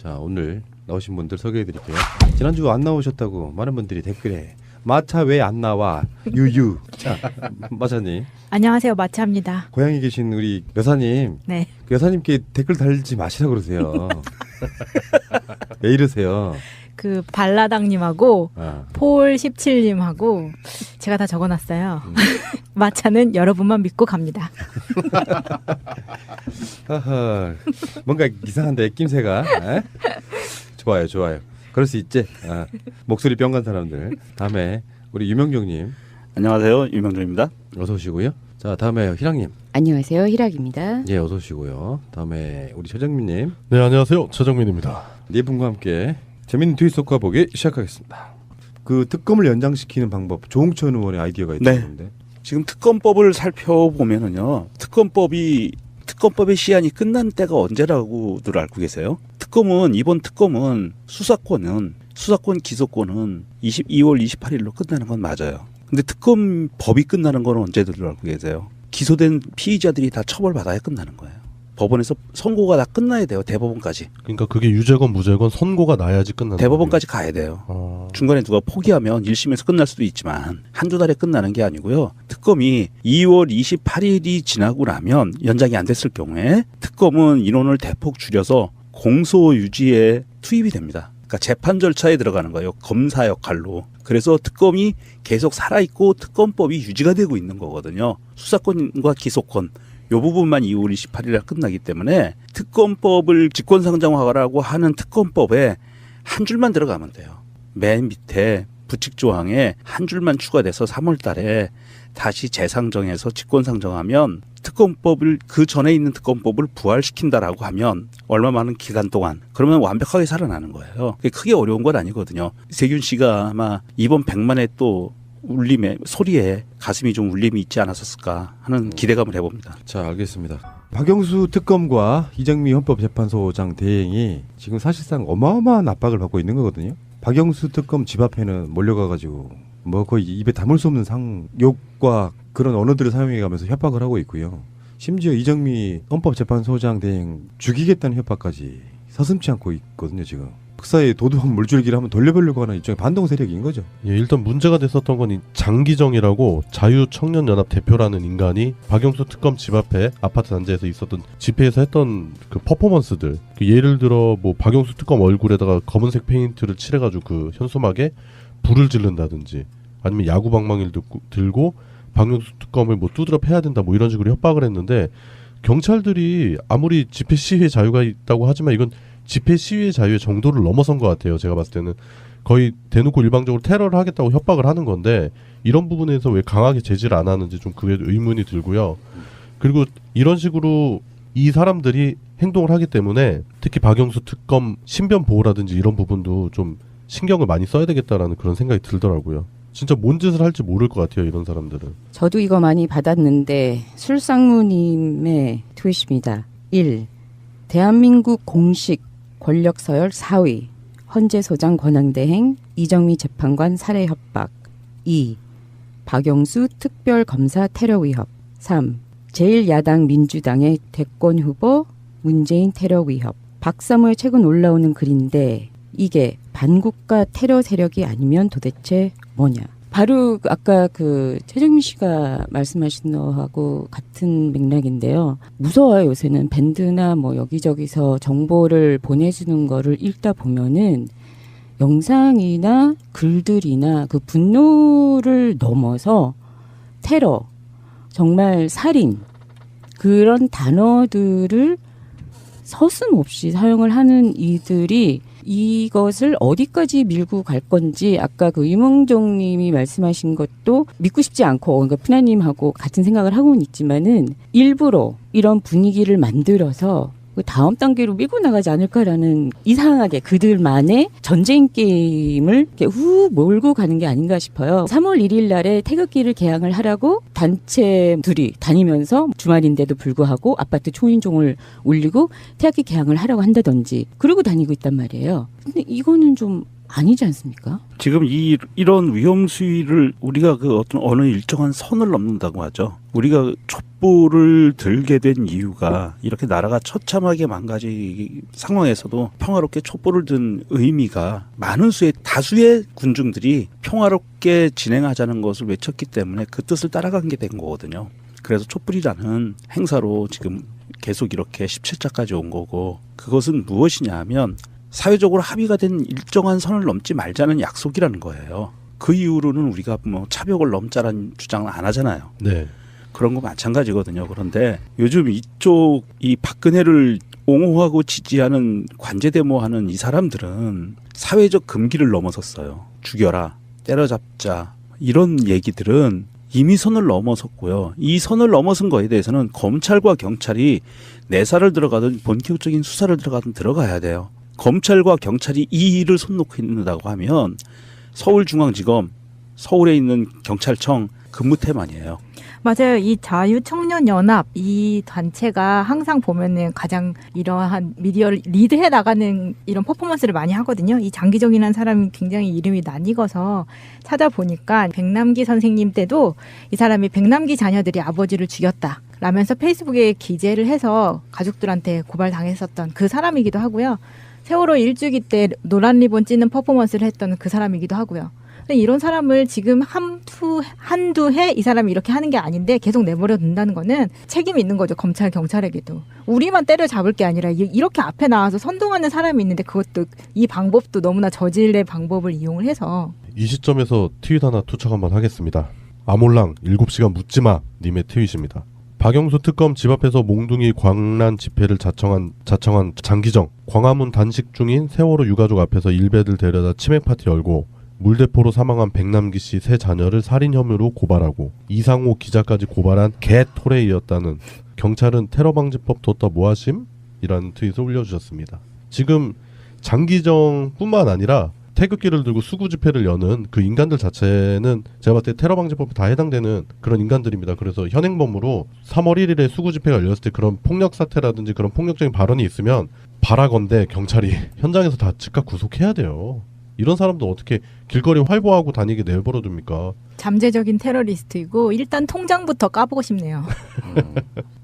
자, 오늘 나오신 분들 소개해드릴게요. 지난주 안 나오셨다고 많은 분들이 댓글에 마차 왜 안 나와? 유유. 자, 마차님. 안녕하세요, 마차입니다. 고향에 계신 우리 여사님. 네. 그 여사님께 댓글 달지 마시라 그러세요. 왜 이러세요? 그 발라당님하고 폴 17님하고 제가 다 적어놨어요. 마차는 여러분만 믿고 갑니다. 하하, 뭔가 이상한데 낌새가. 에? 좋아요, 좋아요. 그럴 수 있지. 목소리 뿅간 사람들. 다음에 우리 유명종님. 안녕하세요, 유명종입니다. 어서 오시고요. 자, 다음에 희랑님. 안녕하세요, 희락입니다. 예, 어서 오시고요. 다음에 우리 최정민님. 네, 안녕하세요, 최정민입니다. 네 분과 함께 재밌는 트윗속과 보기 시작하겠습니다. 그 특검을 연장시키는 방법, 조홍천 의원의 아이디어가 있다는데. 네. 지금 특검법을 살펴보면은요, 특검법의 시한이 끝난 때가 언제라고들 알고 계세요? 이번 특검은 수사권 기소권은 2월 28일로 끝나는 건 맞아요. 근데 특검법이 끝나는 건 언제들 알고 계세요? 기소된 피의자들이 다 처벌받아야 끝나는 거예요. 법원에서 선고가 다 끝나야 돼요. 대법원까지. 그러니까 그게 유죄건 무죄건 선고가 나야지 끝나는 대법원까지 가야 돼요. 중간에 누가 포기하면 1심에서 끝날 수도 있지만 한두 달에 끝나는 게 아니고요. 특검이 2월 28일이 지나고 나면 연장이 안 됐을 경우에 특검은 인원을 대폭 줄여서 공소 유지에 투입이 됩니다. 그러니까 재판 절차에 들어가는 거예요. 검사 역할로. 그래서 특검이 계속 살아있고 특검법이 유지가 되고 있는 거거든요. 수사권과 기소권. 이 부분만 2월 28일에 끝나기 때문에 특검법을 직권상정화라고 하는 특검법에 한 줄만 들어가면 돼요. 맨 밑에 부칙 조항에 한 줄만 추가돼서 3월 달에 다시 재상정해서 직권상정하면 특검법을 그 전에 있는 특검법을 부활시킨다라고 하면 얼마 많은 기간 동안 그러면 완벽하게 살아나는 거예요. 그게 크게 어려운 건 아니거든요. 세균 씨가 아마 이번 100만의 또 울림에 소리에 가슴이 좀 울림이 있지 않았었을까 하는 기대감을 해봅니다. 자, 알겠습니다. 박영수 특검과 이정미 헌법재판소장 대행이 지금 사실상 어마어마한 압박을 받고 있는 거거든요. 박영수 특검 집 앞에는 몰려가가지고 뭐 거의 입에 담을 수 없는 욕과 그런 언어들을 사용해가면서 협박을 하고 있고요. 심지어 이정미 헌법재판소장 대행 죽이겠다는 협박까지 서슴지 않고 있거든요. 지금 역사의 도도한 물줄기를 한번 돌려보려고 하는 일종의 반동 세력인 거죠. 예, 일단 문제가 됐었던 건 이 장기정이라고 자유청년연합 대표라는 인간이 박영수 특검 집 앞에 아파트 단지에서 있었던 집회에서 했던 그 퍼포먼스들, 예를 들어 뭐 박영수 특검 얼굴에다가 검은색 페인트를 칠해가지고 그 현수막에 불을 지른다든지 아니면 야구 방망이를 들고 박영수 특검을 뭐 두드려 패야 된다 뭐 이런 식으로 협박을 했는데, 경찰들이 아무리 집회 시위의 자유가 있다고 하지만 이건 집회 시위의 자유의 정도를 넘어선 것 같아요. 제가 봤을 때는 거의 대놓고 일방적으로 테러를 하겠다고 협박을 하는 건데, 이런 부분에서 왜 강하게 제지를 안 하는지 좀 그게 의문이 들고요. 그리고 이런 식으로 이 사람들이 행동을 하기 때문에 특히 박영수 특검 신변 보호라든지 이런 부분도 좀 신경을 많이 써야 되겠다라는 그런 생각이 들더라고요. 진짜 뭔 짓을 할지 모를 것 같아요, 이런 사람들은. 저도 이거 많이 받았는데 술상무님의 트윗입니다. 1. 대한민국 공식 권력 서열 4위 헌재 소장 권한대행 이정미 재판관 살해 협박. 2. 박영수 특별검사 테러 위협. 3. 제1야당 민주당의 대권 후보 문재인 테러 위협. 박사모에 최근 올라오는 글인데 이게 반국가 테러 세력이 아니면 도대체 뭐냐. 바로 아까 그 최정민 씨가 말씀하신 거하고 같은 맥락인데요. 무서워요. 요새는 밴드나 뭐 여기저기서 정보를 보내주는 거를 읽다 보면은 영상이나 글들이나 그 분노를 넘어서 테러, 정말 살인 그런 단어들을 서슴없이 사용을 하는 이들이 이것을 어디까지 밀고 갈 건지 아까 그 유명종 님이 말씀하신 것도 믿고 싶지 않고 그러니까 푸나님하고 같은 생각을 하고는 있지만은 일부러 이런 분위기를 만들어서 다음 단계로 밀고 나가지 않을까라는 이상하게 그들만의 전쟁 게임을 이렇게 몰고 가는 게 아닌가 싶어요. 3월 1일 날에 태극기를 개항을 하라고 단체들이 다니면서 주말인데도 불구하고 아파트 초인종을 울리고 태극기 개항을 하라고 한다든지 그러고 다니고 있단 말이에요. 근데 이거는 좀 아니지 않습니까? 지금 이런 위험 수위를 우리가 그 어떤 어느 일정한 선을 넘는다고 하죠. 우리가 촛불을 들게 된 이유가 이렇게 나라가 처참하게 망가진 상황에서도 평화롭게 촛불을 든 의미가 많은 수의 다수의 군중들이 평화롭게 진행하자는 것을 외쳤기 때문에 그 뜻을 따라간 게 된 거거든요. 그래서 촛불이라는 행사로 지금 계속 이렇게 17자까지 온 거고, 그것은 무엇이냐 하면 사회적으로 합의가 된 일정한 선을 넘지 말자는 약속이라는 거예요. 그 이후로는 우리가 뭐 차벽을 넘자라는 주장을 안 하잖아요. 네. 그런 거 마찬가지거든요. 그런데 요즘 이쪽 이 박근혜를 옹호하고 지지하는 관제데모하는 이 사람들은 사회적 금기를 넘어섰어요. 죽여라, 때려잡자, 이런 얘기들은 이미 선을 넘어섰고요. 이 선을 넘어선 거에 대해서는 검찰과 경찰이 내사를 들어가든 본격적인 수사를 들어가든 들어가야 돼요. 검찰과 경찰이 이 일을 손 놓고 있는다고 하면 서울중앙지검, 서울에 있는 경찰청 근무태만이에요. 맞아요. 이 자유청년연합 이 단체가 항상 보면은 가장 이러한 미디어를 리드해 나가는 이런 퍼포먼스를 많이 하거든요. 이 장기정이라는 사람이 굉장히 이름이 낯익어서 찾아보니까 백남기 선생님 때도 이 사람이 백남기 자녀들이 아버지를 죽였다 라면서 페이스북에 기재를 해서 가족들한테 고발당했었던 그 사람이기도 하고요. 세월호 일주기 때 노란 리본 찌는 퍼포먼스를 했던 그 사람이기도 하고요. 이런 사람을 지금 한두 해 이 사람이 이렇게 하는 게 아닌데 계속 내버려 둔다는 거는 책임이 있는 거죠. 검찰, 경찰에게도. 우리만 때려잡을 게 아니라 이렇게 앞에 나와서 선동하는 사람이 있는데 그것도 이 방법도 너무나 저질의 방법을 이용을 해서. 이 시점에서 트윗 하나 투척 한번 하겠습니다. 아몰랑 7시간 묻지마 님의 트윗입니다. 박영수 특검 집 앞에서 몽둥이 광란 집회를 자청한 장기정. 광화문 단식 중인 세월호 유가족 앞에서 일베들 데려다 치맥 파티 열고 물대포로 사망한 백남기 씨 세 자녀를 살인 혐의로 고발하고 이상호 기자까지 고발한 개토레이였다는 경찰은 테러방지법 뒀다 뭐하심? 이라는 트윗을 올려주셨습니다. 지금 장기정뿐만 아니라 태극기를 들고 수구 집회를 여는 그 인간들 자체는 제가 봤을 때 테러방지법에 다 해당되는 그런 인간들입니다. 그래서 현행범으로 3월 1일에 수구 집회가 열렸을 때 그런 폭력 사태라든지 그런 폭력적인 발언이 있으면 바라건대 경찰이 현장에서 다 즉각 구속해야 돼요. 이런 사람도 어떻게 길거리 활보하고 다니게 내버려 둡니까? 잠재적인 테러리스트이고 일단 통장부터 까보고 싶네요.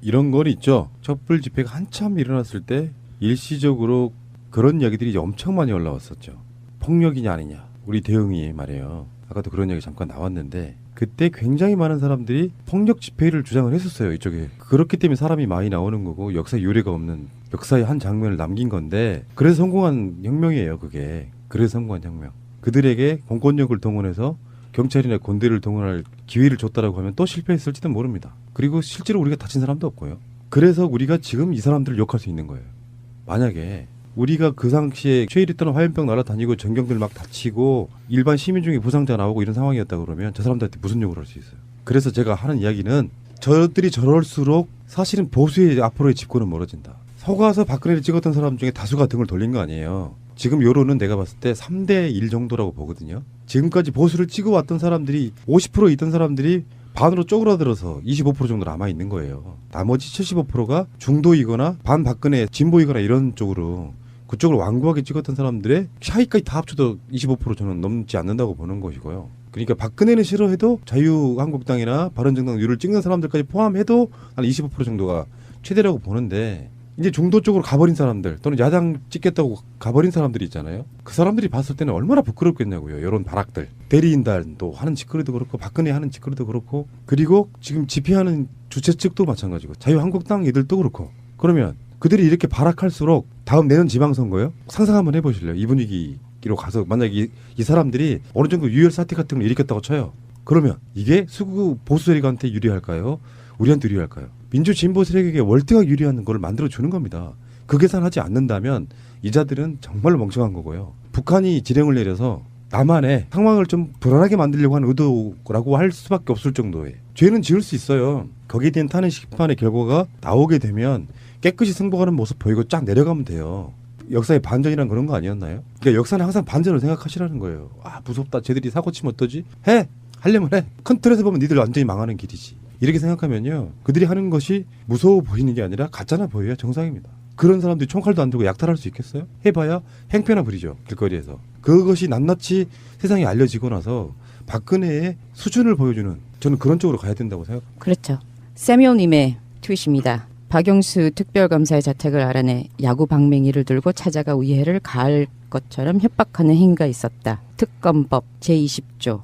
이런 건 있죠. 촛불 집회가 한참 일어났을 때 일시적으로 그런 이야기들이 엄청 많이 올라왔었죠. 폭력이냐 아니냐. 우리 대응이 말이에요. 아까도 그런 얘기 잠깐 나왔는데 그때 굉장히 많은 사람들이 폭력 집회를 주장을 했었어요. 이쪽에. 그렇기 때문에 사람이 많이 나오는 거고 역사에 유례가 없는 역사의 한 장면을 남긴 건데 그래서 성공한 혁명이에요. 그게. 그래서 성공한 혁명. 그들에게 공권력을 동원해서 경찰이나 군대를 동원할 기회를 줬다라고 하면 또 실패했을지도 모릅니다. 그리고 실제로 우리가 다친 사람도 없고요. 그래서 우리가 지금 이 사람들을 욕할 수 있는 거예요. 만약에 우리가 그 당시에 최일이 떠는 화염병 날아다니고 전경들 막 다치고 일반 시민 중에 부상자 나오고 이런 상황이었다 그러면 저 사람들한테 무슨 욕을 할 수 있어요. 그래서 제가 하는 이야기는 저들이 저럴수록 사실은 보수의 앞으로의 집권은 멀어진다. 속아서 박근혜를 찍었던 사람 중에 다수가 등을 돌린 거 아니에요. 지금 여론은 내가 봤을 때 3대 1 정도라고 보거든요. 지금까지 보수를 찍어왔던 사람들이 50% 있던 사람들이 반으로 쪼그라들어서 25% 정도 남아있는 거예요. 나머지 75%가 중도이거나 반박근혜 진보이거나 이런 쪽으로 그쪽을 완고하게 찍었던 사람들의 차이까지 다 합쳐도 25% 저는 넘지 않는다고 보는 것이고요. 그러니까 박근혜는 싫어해도 자유한국당이나 바른정당률을 찍는 사람들까지 포함해도 한 25% 정도가 최대라고 보는데 이제 중도 쪽으로 가버린 사람들 또는 야당 찍겠다고 가버린 사람들이 있잖아요. 그 사람들이 봤을 때는 얼마나 부끄럽겠냐고요. 이런 발악들. 대리인단도 하는 짓거리도 그렇고 박근혜 하는 짓거리도 그렇고 그리고 지금 집회하는 주최 측도 마찬가지고 자유한국당 이들도 그렇고 그러면 그들이 이렇게 발악할수록 다음 내년 지방선거요? 상상 한번 해보실래요? 이 분위기로 가서 만약에 이 사람들이 어느 정도 유혈 사태 같은 걸 일으켰다고 쳐요. 그러면 이게 수구 보수 세력한테 유리할까요? 우리한테 유리할까요? 민주 진보 세력에게 월등하게 유리한 걸 만들어주는 겁니다. 그 계산하지 않는다면 이자들은 정말로 멍청한 거고요. 북한이 지령을 내려서 남한의 상황을 좀 불안하게 만들려고 하는 의도라고 할 수밖에 없을 정도의 죄는 지을 수 있어요. 거기에 대한 탄핵 심판의 결과가 나오게 되면 깨끗이 승복하는 모습 보이고 쫙 내려가면 돼요. 역사의 반전이란 그런 거 아니었나요? 그러니까 역사는 항상 반전을 생각하시라는 거예요. 아 무섭다. 쟤들이 사고 치면 어떠지? 해! 하려면 해. 큰 틀에서 보면 니들 완전히 망하는 길이지. 이렇게 생각하면요. 그들이 하는 것이 무서워 보이는 게 아니라 가짜나 보여야 정상입니다. 그런 사람들이 총칼도 안 들고 약탈할 수 있겠어요? 해봐야 행패나 부리죠. 길거리에서. 그것이 낱낱이 세상에 알려지고 나서 박근혜의 수준을 보여주는 저는 그런 쪽으로 가야 된다고 생각합니다. 그렇죠. 세미올님의 트윗입니다. 박영수 특별검사의 자택을 알아내 야구 방맹이를 들고 찾아가 위해를 가할 것처럼 협박하는 행위가 있었다. 특검법 제20조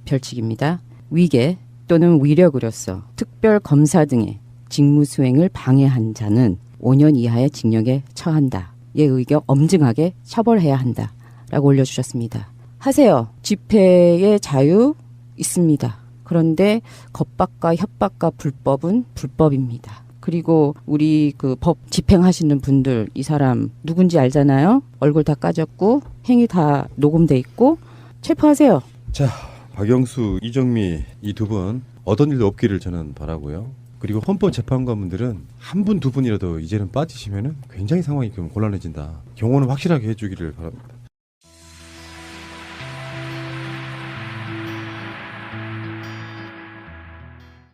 별칙입니다. 위계 또는 위력으로서 특별검사 등의 직무수행을 방해한 자는 5년 이하의 징역에 처한다. 이 의견 엄중하게 처벌해야 한다. 라고 올려주셨습니다. 하세요. 집회의 자유 있습니다. 그런데 겁박과 협박과 불법은 불법입니다. 그리고 우리 그 법 집행하시는 분들 이 사람 누군지 알잖아요. 얼굴 다 까졌고 행위 다 녹음돼 있고 체포하세요. 자, 박영수, 이정미 이 두 분 어떤 일도 없기를 저는 바라고요. 그리고 헌법재판관분들은 한 분, 두 분이라도 이제는 빠지시면은 굉장히 상황이 좀 곤란해진다. 경호는 확실하게 해주기를 바랍니다.